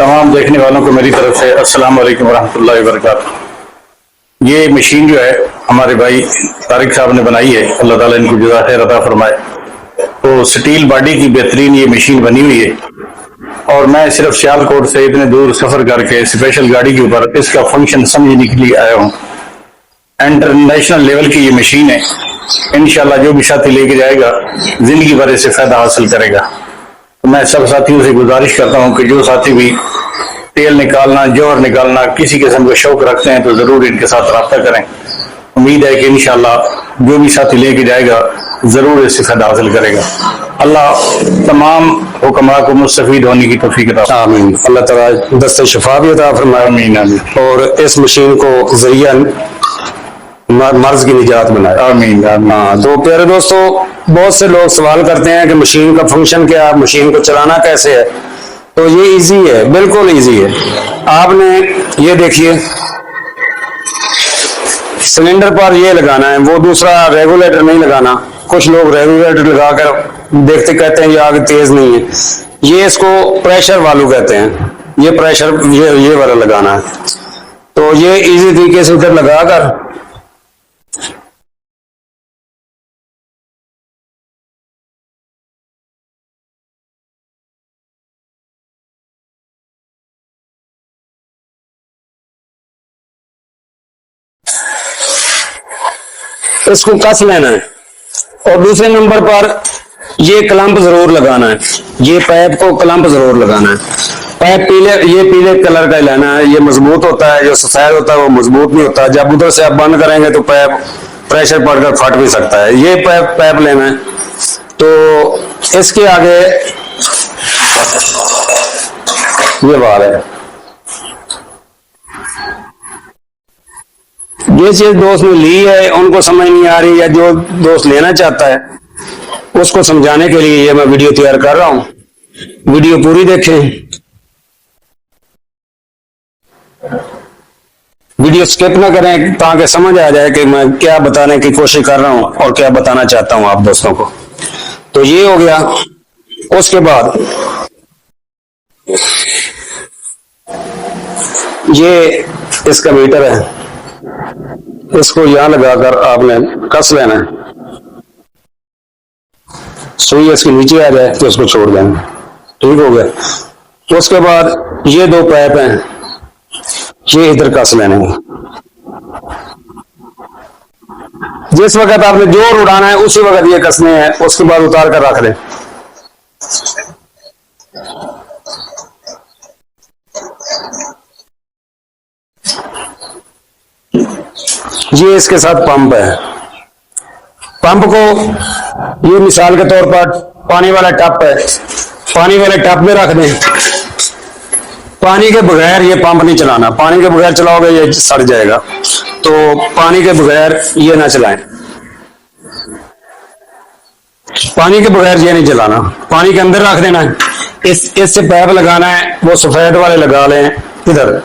तमाम देखने वालों को मेरी तरफ से अस्सलाम वालेकुम रहमतुल्लाहि व बरकातहू। ये मशीन जो है हमारे भाई तारिक साहब ने बनाई है, अल्लाह ताला इनको जज़ा खैर अता फरमाए। तो स्टील बॉडी की बेहतरीन ये मशीन बनी हुई है और मैं सिर्फ सियालकोट से इतने दूर सफर करके स्पेशल गाड़ी के ऊपर इसका फंक्शन समझने के लिए आया हूँ। इंटरनेशनल लेवल की ये मशीन है, इंशाल्लाह जो भी साथी लेके जाएगा जिंदगी भर इससे फायदा हासिल करेगा। तो मैं सब साथियों से गुजारिश करता हूँ कि जो साथी भी तेल निकालना, जौहर निकालना किसी किस्म का शौक रखते हैं तो जरूर इनके साथ रब्ता करें। उम्मीद है कि इंशाल्लाह जो भी साथी लेके जाएगा जरूर इससे फायदा हासिल करेगा। अल्लाह तमाम हुक्मा को मुस्तफीद होने की तौफीक अता फरमाए। आमीन। अल्लाह ताला दस्ते शिफा भी अता फरमाए। आमीन आमीन। और इस मशीन को जरिया मर्ज की निजात बनाए। आमीन आमीन। हाँ, तो प्यारे दोस्तों, बहुत से लोग सवाल करते हैं कि मशीन का फंक्शन क्या, मशीन को चलाना कैसे है। तो ये इजी है, बिल्कुल इजी है। आपने ये देखिए, सिलेंडर पर ये लगाना है, वो दूसरा रेगुलेटर नहीं लगाना। कुछ लोग रेगुलेटर लगाकर देखते कहते हैं ये आग तेज नहीं है, ये इसको प्रेशर वालू कहते हैं। ये प्रेशर ये वाला लगाना है। तो ये इजी तरीके से उधर लगाकर इसको कस लेना है। और दूसरे नंबर पर ये क्लम्प जरूर लगाना है, ये पाइप को क्लम्प जरूर लगाना है। पाइप पीले कलर का लेना है, ये मजबूत होता है। जो सफेद होता है वो मजबूत नहीं होता। जब उधर से आप बंद करेंगे तो पाइप प्रेशर पड़कर फट भी सकता है। ये पाइप लेना है। तो इसके आगे ये बार है। ये चीज दोस्त ने ली है, उनको समझ नहीं आ रही, या जो दोस्त लेना चाहता है उसको समझाने के लिए ये मैं वीडियो तैयार कर रहा हूं। वीडियो पूरी देखें, वीडियो स्किप ना करें ताकि समझ आ जाए कि मैं क्या बताने की कोशिश कर रहा हूं और क्या बताना चाहता हूं आप दोस्तों को। तो ये हो गया। उसके बाद ये इसका मीटर है, इसको यहां लगाकर आपने कस लेना है। सुई इसके नीचे आ जाए तो उसको छोड़ देना। ठीक हो गया। उसके बाद ये दो पाइप हैं, ये इधर कस लेने हैं। जिस वक्त आपने जोर उड़ाना है उसी वक्त ये कसने हैं। उसके बाद उतार कर रख दें। ये इसके साथ पंप है। पंप को ये मिसाल के तौर पर पानी वाला टप है, पानी वाले टप में रख दें। पानी के बगैर ये पंप नहीं चलाना। पानी के बगैर चलाओगे ये सड़ जाएगा। तो पानी के बगैर ये ना चलाएं। पानी के बगैर ये नहीं चलाना। पानी के अंदर रख देना है। इससे पाइप लगाना है, वो सफेद वाले लगा लें इधर।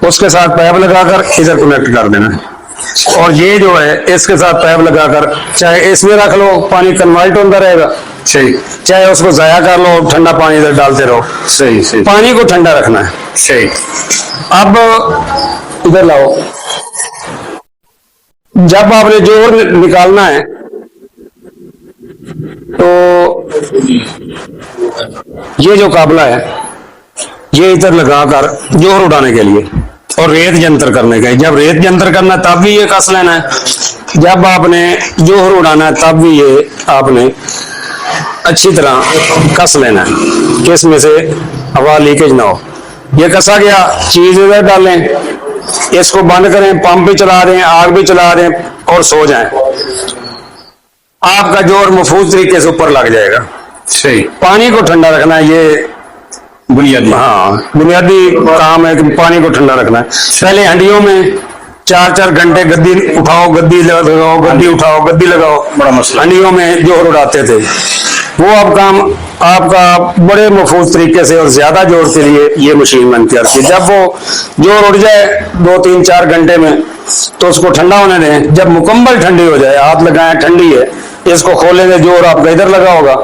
उसके साथ पाइप लगाकर इधर कनेक्ट कर देना है। और ये जो है इसके साथ पाइप लगाकर चाहे इसमें रख लो, पानी कन्वर्ट होता रहेगा। सही। चाहे उसको जाया कर लो, ठंडा पानी इधर डालते रहो। सही सही। पानी को ठंडा रखना है। सही। अब इधर लाओ। जब आपने जोर निकालना है तो ये जो काबला है ये इधर लगाकर जोर उड़ाने के लिए और रेत जंतर करने का। जब रेत जंतर करना तब भी ये कस लेना है। जब आपने जोहर उड़ाना है तब भी ये आपने अच्छी तरह कस लेना है कि इसमें से हवा लीकेज ना हो। ये कसा गया, चीज इधर डालें, इसको बंद करें, पंप भी चला दें, आग भी चला दें और सो जाएं। आपका जोर महफूज तरीके से ऊपर लग जाएगा। सही। पानी को ठंडा रखना है, ये बुनियादी, हाँ बुनियादी काम है कि पानी को ठंडा रखना है। पहले हंडियों में 4-4 घंटे गद्दी उठाओ, गद्दी लगाओ, गद्दी उठाओ, गद्दी लगाओ, बड़ा मसला। हंडियों में जोर उड़ाते थे। वो अब काम आपका बड़े महफूज तरीके से और ज्यादा जोर के लिए ये मशीन मैंने तैयार की। जब वो जोर उड़ जाए 2-3-4 घंटे में तो उसको ठंडा होने दें। जब मुकम्मल ठंडी हो जाए, हाथ लगाएं ठंडी है, इसको खोलेंगे, जोर आपका इधर लगा होगा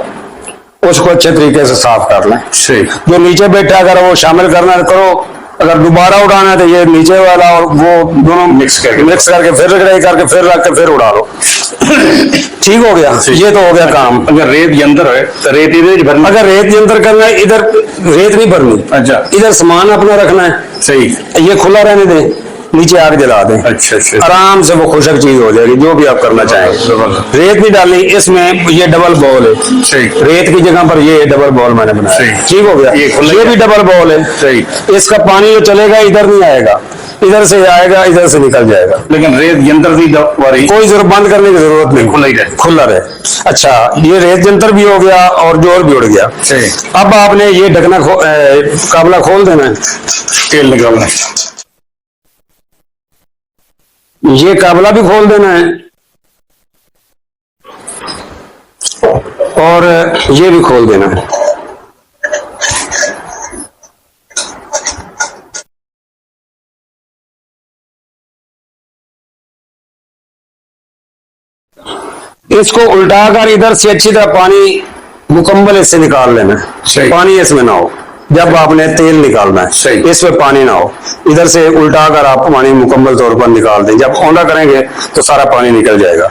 उसको अच्छे तरीके से साफ कर लें। सही। जो नीचे बैठा अगर वो शामिल करना है करो, अगर दोबारा उड़ाना है तो ये नीचे वाला और वो दोनों मिक्स करके फिर रगड़ाई करके फिर रख के फिर उड़ा लो। ठीक हो गया, ये तो हो गया काम। अगर रेत के अंदर है तो रेत इधर भरना, अगर रेत के अंदर करना है, इधर रेत नहीं भरनी। अच्छा, इधर सामान अपना रखना है। सही। ये खुला रहने दें, नीचे आग जला दें। अच्छा अच्छा, आराम से वो खुशक चीज हो जाएगी, जो भी आप करना चाहेंगे। रेत नहीं डालनी इसमें, ये डबल बॉल है। सही। रेत की जगह पर ये डबल बॉल मैंने बनाया। सही। ठीक हो गया, ये भी डबल बॉल है। सही। इसका पानी जो चलेगा इधर नहीं आएगा, इधर से आएगा, इधर से निकल जाएगा। लेकिन रेत यंत्र की दवारी कोई जरूरत बंद करने की जरूरत नहीं, खुला ही रहे। खुला रहे। अच्छा, ये रेत यंत्र भी हो गया और जोर भी उड़ गया। सही। अब आपने ये ढकना काबला खोल देना है, तेल निकालना, ये काबला भी खोल देना है और ये भी खोल देना है। इसको उल्टा कर इधर से अच्छी तरह पानी मुकम्मल इससे निकाल लेना है। सही। पानी इसमें ना हो जब आपने तेल निकालना है। सही। इसमें पानी ना हो, इधर से उल्टा कर आप पानी मुकम्मल तौर पर निकाल दें। जब औंधा करेंगे तो सारा पानी निकल जाएगा।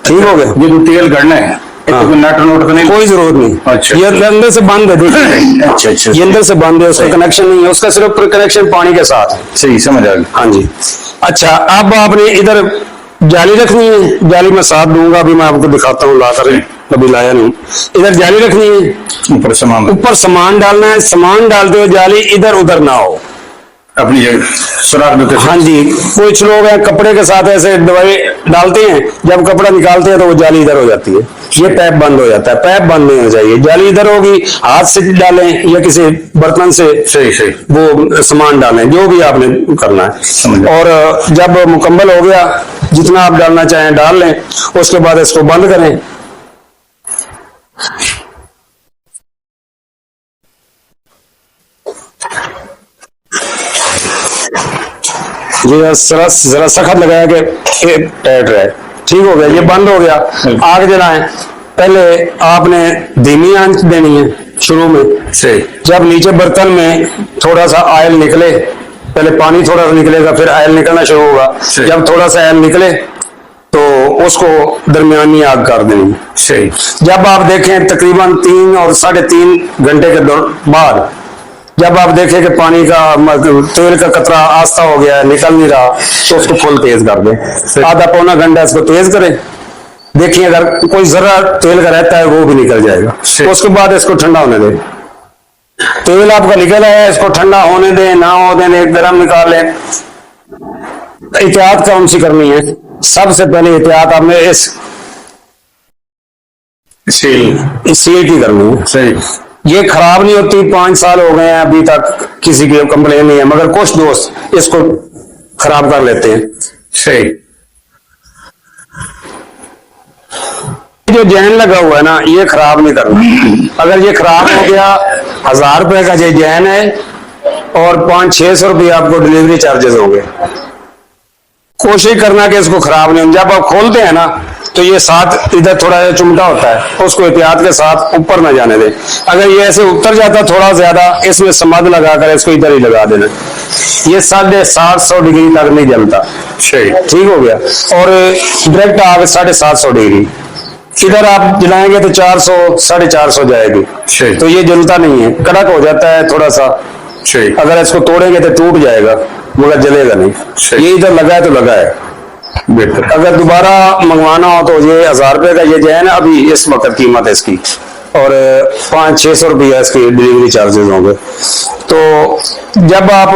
ठीक हो गया। ये जो तेल गड़ना है हाँ। तो नट नोट तो नहीं, कोई जरूरत नहीं। अच्छा। ये अंदर से बंद है, देखिए। अच्छा अच्छा, ये अंदर से बंद है, उसका कनेक्शन नहीं है, उसका सिर्फ कनेक्शन पानी के साथ है। सही, समझ आ गई। हाँ जी। अच्छा, अब आपने इधर जाली रखनी है। जाली मैं साथ दूंगा, अभी मैं आपको दिखाता हूँ ला कर, कभी लाया नहीं। इधर जाली रखनी है, ऊपर सामान डालना है। सामान डालते हुए जाली इधर उधर ना हो, अपनी जगह सुराख देते। हाँ जी। कुछ लोग हैं कपड़े के साथ ऐसे दवाई डालते हैं, जब कपड़ा निकालते हैं तो वो जाली इधर हो जाती है, ये पैप बंद हो जाता है। पैप बंद नहीं हो चाहिए, जाली इधर होगी। हाथ से डालें या किसी बर्तन से सही सही, वो सामान डालें, जो भी आपने करना है। और जब मुकम्मल हो गया, जितना आप डालना चाहें डाल लें। उसके बाद इसको बंद करें। ये जरा सख्त लगाया कि टाइट रहे। ठीक हो गया, ये बंद हो गया। आग जलाएं। पहले आपने धीमी आंच देनी है शुरू में। सही। जब नीचे बर्तन में थोड़ा सा ऑयल निकले, पहले पानी थोड़ा सा निकलेगा, फिर ऑयल निकलना शुरू होगा। जब थोड़ा सा ऑयल निकले तो उसको दरमियानी आग कर देनी। सही। जब आप देखें तकरीबन 3 और 3.5 घंटे के बाद जब आप देखें कि पानी का तेल का कतरा आस्ता हो गया है, निकल नहीं रहा, तो उसको फुल तेज कर दें। आधा पौना घंटा इसको तेज करें। देखिए अगर कोई जरा तेल का रहता है वो भी निकल जाएगा। उसके बाद इसको ठंडा होने दें। तेल आपका निकल आया, इसको ठंडा होने दें, ना होने दें, गरम निकाल लें। एहतियात कौन सी करनी है? सबसे पहले एहतियात आपने इस सील की करनी है। सही। ये खराब नहीं होती, 5 साल हो गए हैं, अभी तक किसी की कंप्लेन नहीं है, मगर कुछ दोस्त इसको खराब कर लेते हैं। सही। जो जैन लगा हुआ है ना, ये खराब नहीं करना। अगर ये खराब हो गया, 1000 रुपए का ये जैन है और 500-600 रुपये आपको डिलीवरी चार्जेस होंगे। कोशिश करना कि इसको खराब नहीं हो। जब आप खोलते हैं ना तो ये साथ इधर थोड़ा सा चुमटा होता है, उसको एहतियात के साथ ऊपर ना जाने दें। अगर ये ऐसे उतर जाता थोड़ा ज्यादा, इसमें समद लगाकर इसको इधर ही लगा देना। ये 750 डिग्री तक नहीं जलता। ठीक हो गया। और डायरेक्ट आग 750 डिग्री। इधर आप जलाएंगे तो 400-450 जाएगी, तो ये जलता नहीं है, कड़क हो जाता है थोड़ा सा। अगर इसको तोड़ेंगे तो टूट जाएगा, मगर जलेगा नहीं। ये इधर लगा है तो लगा है। बेहतर। अगर दोबारा मंगवाना हो तो ये 1000 रुपए का ये जैन है, अभी इस वक्त कीमत है इसकी, और 500-600 रुपया इसकी डिलीवरी चार्जेस होंगे। तो जब आप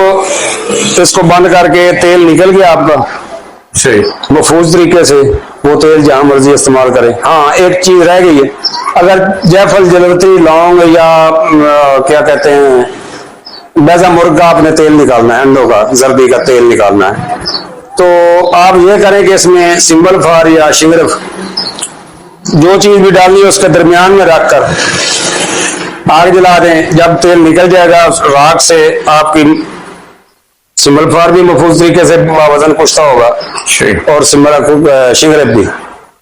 इसको बंद करके तेल निकल गया आपका महफूज तरीके से, वो तेल जहां मर्जी इस्तेमाल करें। हाँ, एक चीज रह गई है, अगर जायफल, जलवत्री, लौंग या क्या कहते हैं बैजा मुर्ग का आपने तेल निकालना है, अंडों का, जर्दी का तेल निकालना है, तो आप ये करें कि इसमें सिंबल फार या शिंगरफ जो चीज भी डालनी है उसके दरमियान में रखकर आग जला दें। जब तेल निकल जाएगा राख से, आपकी सिंबल फार भी महफूज तरीके से वजन कुश्ता होगा और शिंगरफ भी।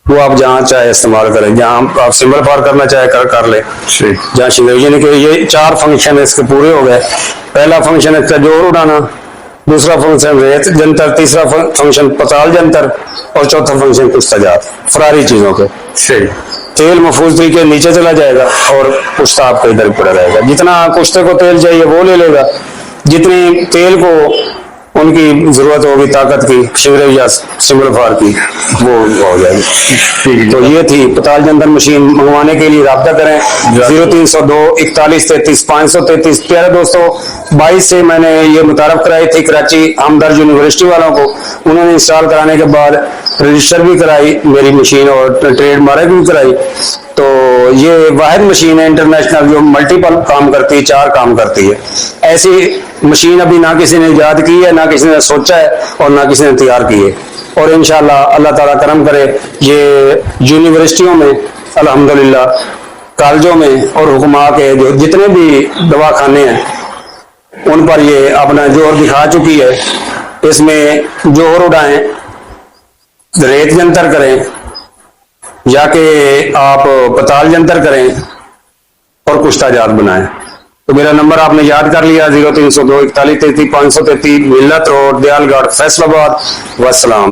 वो आप जहाँ चाहे इस्तेमाल करें, जहाँ आप सिंबल पार करना चाहे कर ले। ठीक। जहाँ शिंगर यानी कि ये 4 फंक्शन इसके पूरे हो गए। पहला फंक्शन इसका जोर उड़ाना, दूसरा फंक्शन रेत जंतर, तीसरा फंक्शन पताल जंतर और चौथा फंक्शन कुश्ताजात, फरारी चीजों के। ठीक। तेल महफूज तरीके नीचे चला जाएगा और कुश्ता आपका इधर पड़ा रहेगा। जितना कुश्ते को तेल चाहिए वो ले लेगा, जितनी तेल को उनकी जरूरत होगी ताकत की, शिंगरे या सिंबल फार की, वो हो जाएगी। ठीक। तो ये थी पताल जंतर मशीन। मंगवाने के लिए राब्ता करें 0302 41 33 533। प्यारे दोस्तों, 22 से मैंने ये मुतारफ कराई थी कराची हमदर्द यूनिवर्सिटी वालों को। उन्होंने इंस्टॉल कराने के बाद रजिस्टर भी कराई मेरी मशीन और ट्रेड मार्क भी कराई। तो ये वाहिद मशीन है इंटरनेशनल जो मल्टीपल काम करती है, 4 काम करती है। ऐसी मशीन अभी ना किसी ने ईजाद की है, ना किसी ने सोचा है और ना किसी ने तैयार की है। और इंशाल्लाह अल्लाह ताला करम करे, ये यूनिवर्सिटियों में अल्हम्दुलिल्लाह, कॉलेजों में और हुक्मा के जो जितने भी दवाखाने हैं उन पर ये अपना जोर दिखा चुकी है। इसमें जोर उड़ाएं, रेत जंतर करें, जाके आप पताल जंतर करें और कुश्ताजात बनाएं। तो मेरा नंबर आपने याद कर लिया 0302 41 33 533, मिल्लत रोड, दयालगढ़, फैसलाबाद। वस्सलाम।